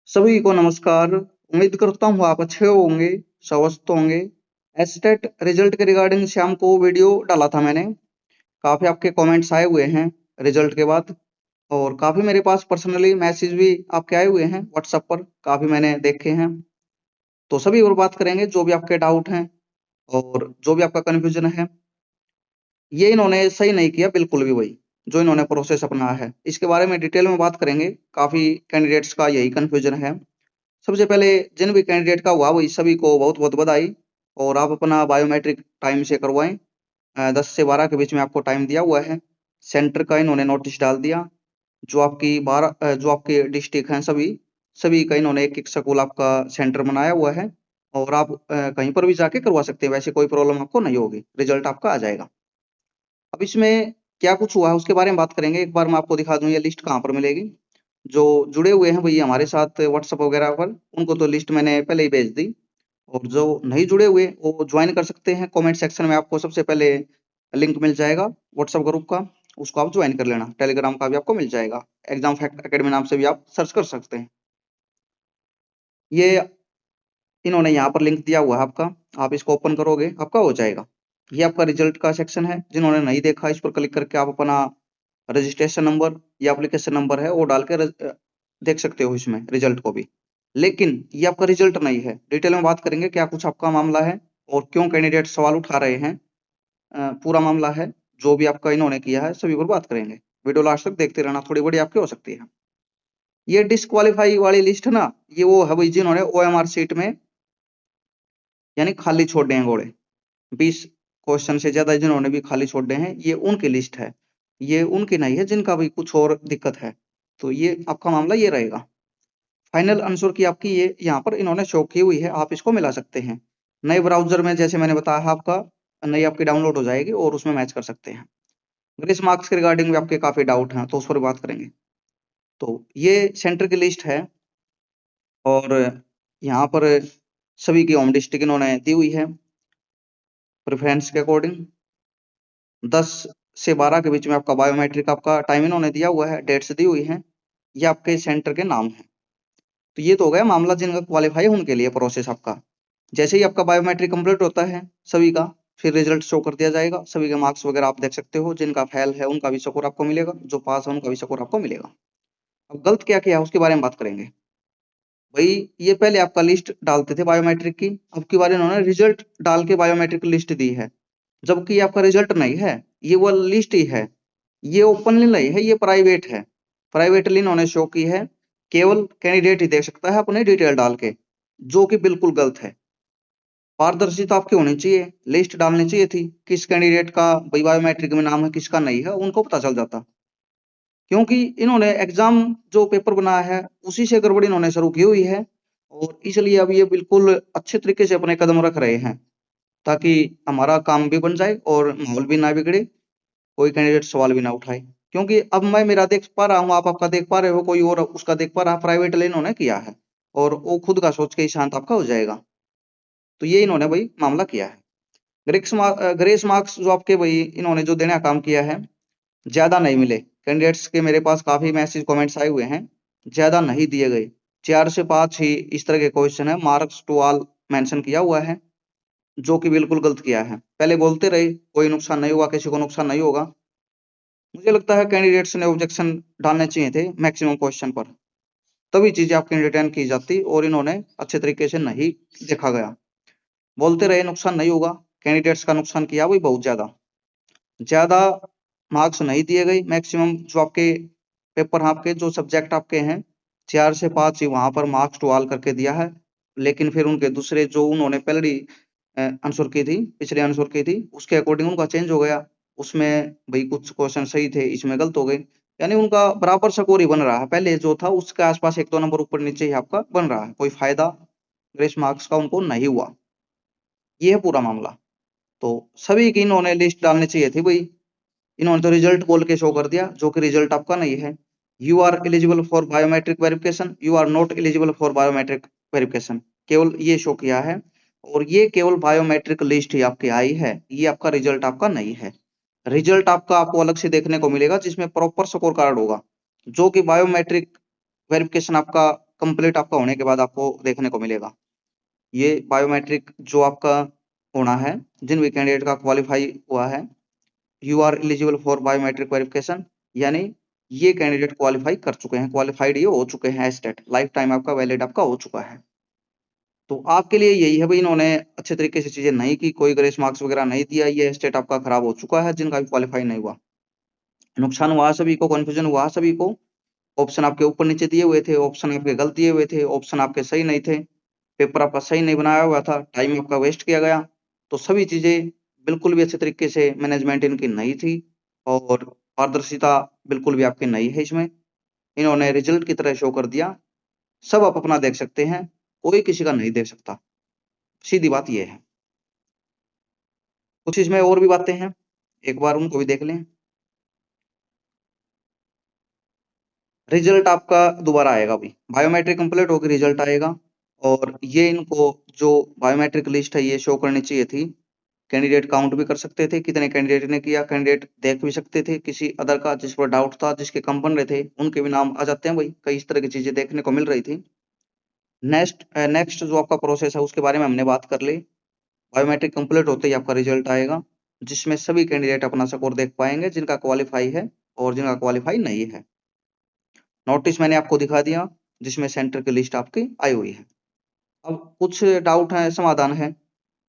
सभी को नमस्कार। उम्मीद करता हूँ आप अच्छे होंगे, स्वस्थ होंगे। एसटेट रिजल्ट के रिगार्डिंग शाम को वीडियो डाला था मैंने। काफी आपके कमेंट्स आए हुए हैं रिजल्ट के बाद, और काफी मेरे पास पर्सनली मैसेज भी आपके आए हुए हैं व्हाट्सएप पर, काफी मैंने देखे हैं। तो सभी और बात करेंगे, जो भी आपके डाउट हैं और जो भी आपका कंफ्यूजन है। ये इन्होंने सही नहीं किया बिल्कुल भी, वही जो इन्होंने प्रोसेस अपनाया है, इसके बारे में डिटेल में बात करेंगे। काफी कैंडिडेट्स का यही कंफ्यूजन है। सबसे पहले जिन भी कैंडिडेट का हुआ वही सभी को बहुत बहुत बधाई। और आप अपना बायोमेट्रिक टाइम से करवाएं। 10 से 12 के बीच में आपको टाइम दिया हुआ है। सेंटर का इन्होंने नोटिस डाल दिया। जो आपके डिस्ट्रिक्ट हैं सभी सभी का इन्होंने एक एक स्कूल आपका सेंटर बनाया हुआ है। और आप कहीं पर भी जाके करवा सकते हैं, वैसे कोई प्रॉब्लम आपको नहीं होगी, रिजल्ट आपका आ जाएगा। अब इसमें क्या कुछ हुआ है उसके बारे में बात करेंगे। एक बार मैं आपको दिखा दूं ये लिस्ट कहाँ पर मिलेगी। जो जुड़े हुए हैं भैया हमारे साथ व्हाट्सएप वगैरह पर, उनको तो लिस्ट मैंने पहले ही भेज दी। और जो नहीं जुड़े हुए वो ज्वाइन कर सकते हैं। कमेंट सेक्शन में आपको सबसे पहले लिंक मिल जाएगा व्हाट्सएप ग्रुप का, उसको आप ज्वाइन कर लेना। टेलीग्राम का भी आपको मिल जाएगा, एग्जाम फैक्ट एकेडमी नाम से भी आप सर्च कर सकते हैं। ये इन्होंने यहाँ पर लिंक दिया हुआ है आपका, आप इसको ओपन करोगे आपका हो जाएगा। ये आपका रिजल्ट का सेक्शन है। जिन्होंने नहीं देखा इस पर क्लिक करके आप अपना रजिस्ट्रेशन नंबर या एप्लीकेशन नंबर है वो डाल के देख सकते हो इसमें रिजल्ट को भी। लेकिन ये आपका रिजल्ट नहीं है। डिटेल में बात करेंगे क्या कुछ आपका मामला है और क्यों कैंडिडेट सवाल उठा रहे हैं। पूरा मामला है, जो भी आपका इन्होंने किया है सभी पर बात करेंगे। वीडियो लास्ट तक देखते रहना, थोड़ी बड़ी आपकी हो सकती है। ये डिस्क्वालीफाई वाली लिस्ट ना, ये वो है भाई जिन्होंने ओएमआर सीट में यानी खाली छोड़े हैं घोड़े। 20 क्वेश्चन से ज्यादा जिन्होंने भी खाली छोड़े हैं, ये उनकी लिस्ट है। ये उनकी नहीं है जिनका भी कुछ और दिक्कत है। तो ये आपका मामला ये रहेगा। फाइनल आंसर की आपकी ये यहाँ पर इन्होंने शो की हुई है, आप इसको मिला सकते हैं। नए ब्राउजर में जैसे मैंने बताया आपका, नई आपकी डाउनलोड हो जाएगी और उसमें मैच कर सकते हैं। ग्रेस मार्क्स के रिगार्डिंग भी आपके काफी डाउट हैं तो उस पर बात करेंगे। तो ये सेंटर की लिस्ट है और यहाँ पर सभी की होम डिस्ट्रिक्ट इन्होंने दी हुई है प्रेफरेंस के अकॉर्डिंग। 10 से 12 के बीच में आपका बायोमेट्रिक आपका टाइम इन्होंने दिया हुआ है, डेट्स दी हुई है। ये आपके सेंटर के नाम है। तो ये तो हो गया मामला जिनका क्वालिफाई है उनके लिए प्रोसेस आपका। जैसे ही आपका बायोमेट्रिक कंप्लीट होता है सभी का, फिर रिजल्ट शो कर दिया जाएगा। सभी के मार्क्स वगैरह आप देख सकते हो। जिनका फेल है उनका भी स्कोर आपको मिलेगा, जो पास है उनका भी स्कोर आपको मिलेगा। अब गलत क्या किया है उसके बारे में बात करेंगे। भाई ये पहले आपका लिस्ट डालते थे बायोमेट्रिक की, अब की बार इन्होंने रिजल्ट डाल के बायोमेट्रिक लिस्ट दी है। जबकि ये आपका रिजल्ट नहीं है, ये वो लिस्ट ही है। ये ओपनली नहीं है, ये प्राइवेट है। प्राइवेटली इन्होंने शो की है। केवल कैंडिडेट ही देख सकता है अपने डिटेल डाल के, जो कि बिल्कुल गलत है। पारदर्शिता आपकी होनी चाहिए, लिस्ट डालनी चाहिए थी किस कैंडिडेट का भाई बायोमेट्रिक में नाम है किसका नहीं है, उनको पता चल जाता। क्योंकि इन्होंने एग्जाम जो पेपर बनाया है उसी से गड़बड़ी इन्होंने शुरू की हुई है। और इसलिए अब ये बिल्कुल अच्छे तरीके से अपने कदम रख रहे हैं, ताकि हमारा काम भी बन जाए और माहौल भी ना बिगड़े, कोई कैंडिडेट सवाल भी ना उठाए। क्योंकि अब मैं मेरा देख पा रहा हूँ, आप आपका देख पा रहे हो, कोई और उसका देख पा रहा है, प्राइवेटली इन्होंने किया है और वो खुद का सोच के ही शांत आपका हो जाएगा। तो ये इन्होंने भाई मामला किया है। ग्रेस मार्क्स जो आपके भाई इन्होंने जो देने का काम किया है, ज्यादा नहीं मिले कैंडिडेट्स के। मेरे पास काफी मैसेज कमेंट्स आए हुए हैं, ज्यादा नहीं दिए गए। 4 से 5 ही इस तरह के क्वेश्चन है, मार्क्स टू ऑल मेंशन किया हुआ है, जो कि बिल्कुल गलत किया है। पहले बोलते रहे कोई नुकसान नहीं हुआ, किसी को नुकसान नहीं होगा। मुझे लगता है कैंडिडेट्स ने ऑब्जेक्शन डालने चाहिए थे मैक्सिमम क्वेश्चन पर, तभी चीजें आपकी रिटर्न की जाती और इन्होंने अच्छे तरीके से नहीं देखा गया। बोलते रहे नुकसान नहीं होगा, कैंडिडेट्स का नुकसान किया वही बहुत ज्यादा। ज्यादा मार्क्स नहीं दिए गए। मैक्सिमम जो आपके पेपर आपके जो सब्जेक्ट आपके हैं, 4 से 5 ही वहां पर मार्क्स टू ऑल करके दिया है। लेकिन फिर उनके दूसरे जो उन्होंने पहली आंसर की थी, पिछले आंसर की थी, उसके अकॉर्डिंग उनका चेंज हो गया। उसमें भाई कुछ क्वेश्चन सही थे, इसमें गलत हो गए। यानी उनका बराबर स्कोर ही बन रहा है, पहले जो था उसके आसपास 1-2 नंबर ऊपर नीचे ही आपका बन रहा है। कोई फायदा ग्रेस मार्क्स का उनको नहीं हुआ। ये है पूरा मामला। तो सभी की इन्होंने लिस्ट डालनी चाहिए थी भाई। इन्होंने तो रिजल्ट बोल के शो कर दिया, जो कि रिजल्ट आपका नहीं है। You are eligible for biometric verification, you are not eligible for biometric verification, केवल ये शो किया है। और ये केवल बायोमेट्रिक लिस्ट ही आपकी आई है, ये आपका रिजल्ट आपका नहीं है। रिजल्ट आपका आपको अलग से देखने को मिलेगा, जिसमें प्रॉपर स्कोर कार्ड होगा, जो कि बायोमेट्रिक वेरिफिकेशन आपका कंप्लीट आपका होने के बाद आपको देखने को मिलेगा। ये बायोमेट्रिक जो आपका होना है, जिन भी कैंडिडेट का क्वालिफाई हुआ है, you are eligible for biometric verification, यानी ये कैंडिडेट क्वालिफाई कर चुके हैं, क्वालिफाइड ये हो चुके हैं, स्टेट लाइफ टाइम आपका वैलिड आपका हो चुका है। तो आपके लिए यही है भाई, इन्होंने अच्छे तरीके से चीजें नहीं की, कोई ग्रेस मार्क्स वगैरह नहीं दिया, ये स्टेट आपका खराब हो चुका है, जिनका भी क्वालिफाई नहीं हुआ। नुकसान हुआ सभी को, कंफ्यूजन हुआ सभी को, ऑप्शन आपके ऊपर नीचे दिए हुए थे, ऑप्शन आपके गलत दिए हुए थे, ऑप्शन आपके सही नहीं थे, पेपर आपका सही नहीं बनाया हुआ था, टाइम आपका वेस्ट किया गया। तो सभी चीजें बिल्कुल भी अच्छे तरीके से मैनेजमेंट इनकी नहीं थी और पारदर्शिता बिल्कुल भी आपकी नहीं है इसमें। इन्होंने रिजल्ट की तरह शो कर दिया, सब आप अपना देख सकते हैं, कोई किसी का नहीं देख सकता, सीधी बात यह है। कुछ इसमें और भी बातें हैं, एक बार उनको भी देख लें। रिजल्ट आपका दोबारा आएगा भाई, बायोमेट्रिक कंप्लीट होकर रिजल्ट आएगा और ये इनको जो बायोमेट्रिक लिस्ट है ये शो करनी चाहिए थी। कैंडिडेट काउंट भी कर सकते थे, कितने कैंडिडेट ने किया, कैंडिडेट देख भी सकते थे, किसी अदर का जिस पर डाउट था, जिसके कम बन रहे थे, उनके भी नाम आ जाते हैं भाई, कई इस तरह की चीजें देखने को मिल रही थी। नेक्स्ट जो आपका प्रोसेस है उसके बारे में हमने बात कर ली। बायोमेट्रिक कंप्लीट होते ही आपका रिजल्ट आएगा, जिसमें सभी कैंडिडेट अपना स्कोर देख पाएंगे, जिनका क्वालिफाई है और जिनका क्वालिफाई नहीं है। नोटिस मैंने आपको दिखा दिया, जिसमें सेंटर की लिस्ट आपकी आई हुई है। अब कुछ डाउट है, समाधान है।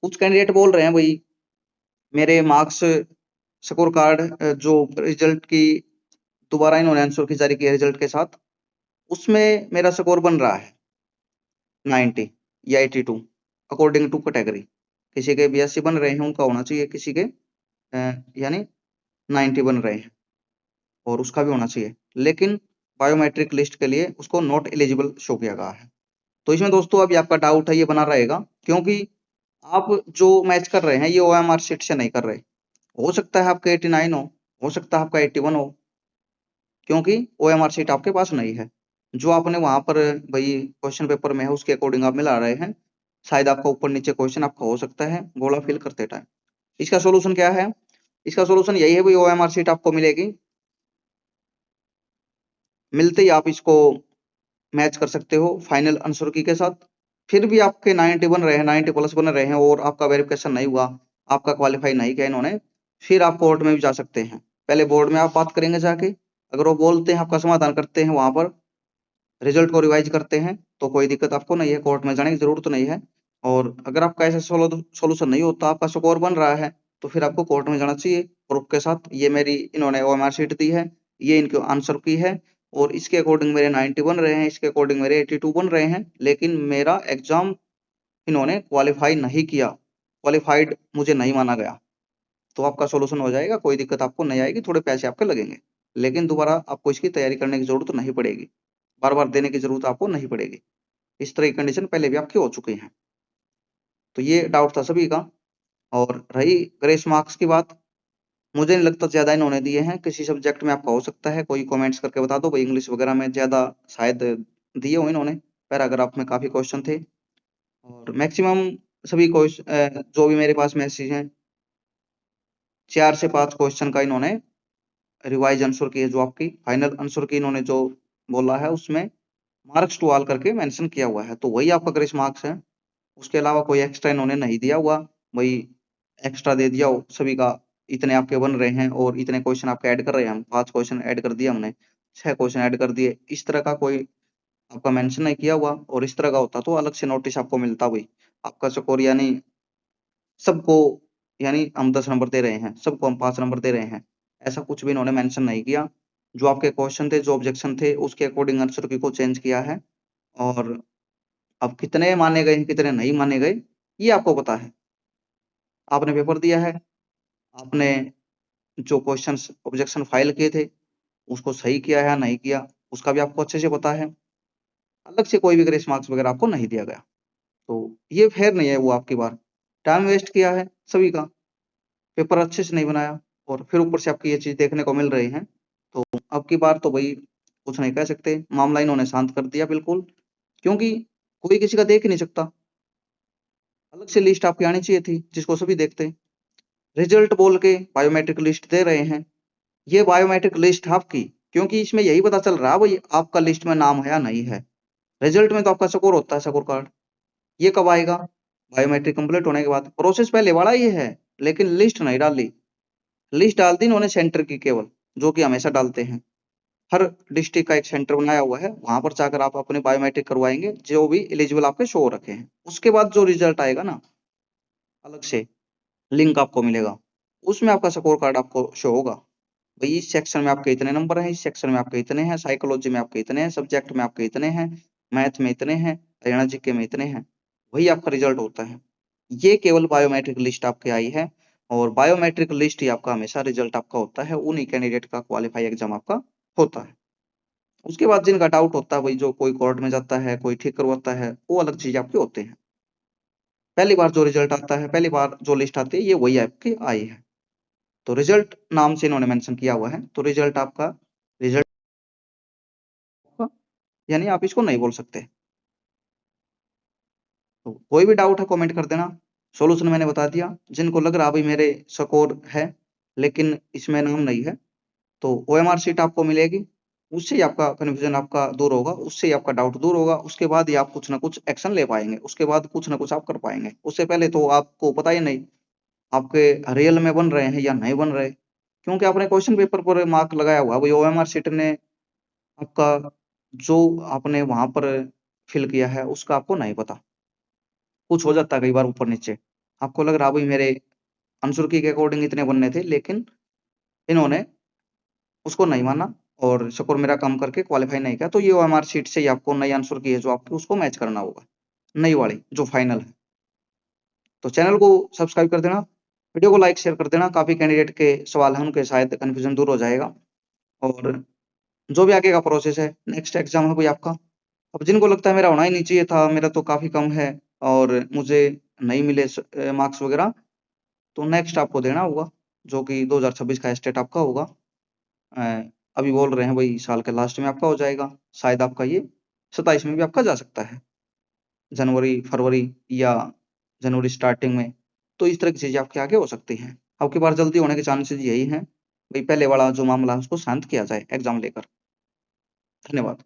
कुछ कैंडिडेट बोल रहे हैं भाई मेरे मार्क्स स्कोर कार्ड जो रिजल्ट की दोबारा इन्होंने आंसर की जारी किया रिजल्ट के साथ, उसमें मेरा स्कोर बन रहा है 90 या 82 अकॉर्डिंग टू कैटेगरी। किसी के 82 बन रहे हैं, उनका होना चाहिए, किसी के यानी 90 बन रहे हैं और उसका भी होना चाहिए, लेकिन बायोमेट्रिक लिस्ट के लिए उसको नॉट एलिजिबल शो किया गया है। तो इसमें दोस्तों अभी आपका डाउट है ये बना रहेगा, क्योंकि आप जो मैच कर रहे हैं ये ओएमआर शीट से नहीं कर रहे। हो सकता है आपका 89 हो सकता है आपका 81 हो, क्योंकि ओएमआर शीट आपके पास नहीं है। जो आपने वहां पर भाई क्वेश्चन पेपर में है उसके अकॉर्डिंग आप मिला रहे हैं, शायद आपका ऊपर नीचे क्वेश्चन आपका हो सकता है गोला फिल करते टाइम। इसका सोल्यूशन क्या है? इसका सोल्यूशन यही है भाई, ओएमआर शीट आपको मिलेगी, मिलते ही आप इसको मैच कर सकते हो फाइनल आंसर की के साथ। फिर भी आपके 90 बन रहे हैं, 90 प्लस बन रहे हैं और आपका वेरिफिकेशन नहीं हुआ, आपका क्वालिफाई नहीं किया इन्होंने, फिर आप कोर्ट में भी जा सकते हैं। पहले बोर्ड में आप बात करेंगे जाके, अगर वो बोलते हैं आपका समाधान करते हैं, वहां पर रिजल्ट को रिवाइज करते हैं, तो कोई दिक्कत आपको नहीं है, कोर्ट में जाने की जरूरत नहीं है। और अगर आपका ऐसा सोल्यूशन नहीं होता, आपका स्कोर बन रहा है, तो फिर आपको कोर्ट में जाना चाहिए प्रूफ के साथ, ये मेरी इन्होंने ओएमआर शीट दी है, ये इनके आंसर की है और इसके अकॉर्डिंग मेरे 90 बन रहे हैं, इसके अकॉर्डिंग मेरे 82 बन रहे हैं, लेकिन मेरा एग्जाम इन्होंने क्वालिफाई नहीं किया, क्वालिफाइड मुझे नहीं माना गया। तो आपका सोल्यूशन हो जाएगा, कोई दिक्कत आपको नहीं आएगी, थोड़े पैसे आपके लगेंगे, लेकिन दोबारा आपको इसकी तैयारी करने की जरूरत नहीं पड़ेगी, बार बार देने की जरूरत आपको नहीं पड़ेगी। इस तरह की कंडीशन पहले भी आपकी हो चुकी है। तो ये डाउट था सभी का। और रही ग्रेस मार्क्स की बात, मुझे नहीं लगता ज्यादा इन्होंने दिए हैं, किसी सब्जेक्ट में आपका हो सकता है, कोई कमेंट्स करके बता दो भाई, इंग्लिश वगैरह में ज्यादा शायद दिए हो इन्होंने, पैराग्राफ में काफी क्वेश्चन थे और मैक्सिमम सभी क्वेश्चन जो भी मेरे पास मैसेज हैं 4 से 5 क्वेश्चन का इन्होंने रिवाइज आंसर किए, जो आपकी फाइनल आंसर की इन्होंने जो बोला है उसमें मार्क्स टू ऑल करके मेंशन किया हुआ है, तो वही आपका ग्रेस मार्क्स है। उसके अलावा कोई एक्स्ट्रा इन्होंने नहीं दिया हुआ, वही एक्स्ट्रा दे दिया हो सभी का, इतने आपके बन रहे हैं और इतने क्वेश्चन आपके ऐड कर रहे हैं, हम 5 क्वेश्चन ऐड कर दिए हमने, 6 क्वेश्चन ऐड कर दिए, इस तरह का कोई आपका मेंशन नहीं किया हुआ। और इस तरह का होता तो अलग से नोटिस आपको मिलता भाई, आपका स्कोर यानी सबको, यानी हम 10 नंबर दे रहे हैं, सबको हम 5 नंबर दे रहे हैं, ऐसा कुछ भी इन्होंने मेंशन नहीं किया। जो आपके क्वेश्चन थे, जो ऑब्जेक्शन थे, उसके अकॉर्डिंग आंसर की को चेंज किया है। और अब कितने माने गए हैं, कितने नहीं माने गए, ये आपको पता है, आपने पेपर दिया है, आपने जो क्वेश्चंस ऑब्जेक्शन फाइल किए थे उसको सही किया है या नहीं किया, उसका भी आपको अच्छे से पता है। अलग से कोई भी ग्रेस मार्क्स वगैरह आपको नहीं दिया गया, तो ये फेयर नहीं है वो आपकी बार, टाइम वेस्ट किया है सभी का, पेपर अच्छे से नहीं बनाया और फिर ऊपर से आपकी ये चीज देखने को मिल रही है। तो अब की बार तो भाई कुछ नहीं कह सकते, मामला इन्होंने शांत कर दिया बिल्कुल, क्योंकि कोई किसी का देख ही नहीं सकता। अलग से लिस्ट आपकी आनी चाहिए थी जिसको सभी देखते, रिजल्ट बोल के बायोमेट्रिक लिस्ट दे रहे हैं, ये बायोमेट्रिक लिस्ट आपकी, क्योंकि इसमें यही पता चल रहा है भाई आपका लिस्ट में नाम है या नहीं है। रिजल्ट में तो आपका स्कोर होता है, स्कोर कार्ड। ये कब आएगा? बायोमेट्रिक कंप्लीट होने के बाद। प्रोसेस पहले वाला ये है, लेकिन लिस्ट नहीं डाली। लिस्ट डाल दी इन्होंने सेंटर की केवल, जो कि हमेशा डालते हैं। हर डिस्ट्रिक्ट का एक सेंटर बनाया हुआ है, वहां पर जाकर आप अपने बायोमेट्रिक करवाएंगे, जो भी एलिजिबल आपके शो हो रखे हैं। उसके बाद जो रिजल्ट आएगा ना, अलग से लिंक आपको मिलेगा, उसमें आपका स्कोर कार्ड आपको शो होगा। भाई इस सेक्शन में आपके इतने नंबर हैं, इस सेक्शन में आपके इतने हैं, साइकोलॉजी में आपके इतने हैं, सब्जेक्ट में आपके इतने हैं, मैथ में इतने हैं, हरियाणा जीके में इतने हैं। वही आपका रिजल्ट होता है। ये केवल बायोमेट्रिक लिस्ट आपके आई है, और बायोमेट्रिक लिस्ट ही आपका हमेशा रिजल्ट आपका होता है। उन्हीं कैंडिडेट का क्वालिफाई एग्जाम आपका होता है। उसके बाद जिनका डाउट होता है, भाई जो कोई कोर्ट में जाता है, कोई ठीक करवाता है, वो अलग चीज आपके होते हैं। पहली बार जो रिजल्ट आता है, पहली बार जो लिस्ट आती है, ये वही आपकी आई है। तो रिजल्ट नाम से इन्होंने मेंशन किया हुआ है, तो रिजल्ट आपका, रिजल्ट यानी आप इसको नहीं बोल सकते। तो कोई भी डाउट है कमेंट कर देना, सॉल्यूशन मैंने बता दिया। जिनको लग रहा भाई मेरे स्कोर है लेकिन इसमें नाम नहीं है, तो ओएमआर शीट आपको मिलेगी, उससे ही आपका कन्फ्यूजन आपका दूर होगा, उससे ही आपका डाउट दूर होगा। उसके बाद ही आप कुछ ना कुछ एक्शन ले पाएंगे, उसके बाद कुछ ना कुछ आप कर पाएंगे। उससे पहले तो आपको पता ही नहीं आपके रियल में बन रहे हैं या नहीं बन रहे, क्योंकि आपने क्वेश्चन पेपर पर मार्क लगाया हुआ, भाई ओएमआर शीट ने आपका जो आपने वहां पर फिल किया है उसका आपको नहीं पता। कुछ हो जाता है कई बार ऊपर नीचे, आपको लग रहा भाई मेरे आंसर की के अकॉर्डिंग इतने बनने थे, लेकिन इन्होंने उसको नहीं माना और स्कोर मेरा कम करके क्वालिफाई नहीं किया। तो ये ओएमआर शीट से ही आपको नई आंसर की है जो आपकी, उसको मैच करना होगा, नई वाली जो फाइनल है। तो चैनल को सब्सक्राइब कर देना, वीडियो को लाइक शेयर कर देना। काफी कैंडिडेट के सवाल हैं, उनके शायद कंफ्यूजन दूर हो जाएगा। और जो भी आगे का प्रोसेस है, नेक्स्ट एग्जाम है कोई आपका, अब जिनको लगता है मेरा होना ही नहीं चाहिए था, मेरा तो काफी कम है और मुझे नहीं मिले मार्क्स वगैरह, तो नेक्स्ट आपको देना होगा, जो कि 2026 का स्टेट आपका होगा। अभी बोल रहे हैं भाई साल के लास्ट में आपका हो जाएगा, शायद आपका ये 27 में भी आपका जा सकता है, जनवरी फरवरी या जनवरी स्टार्टिंग में। तो इस तरह की चीजें आपके आगे हो सकती हैं। आपके पास जल्दी होने के चांसेस यही हैं, भाई पहले वाला जो मामला है उसको शांत किया जाए एग्जाम लेकर। धन्यवाद।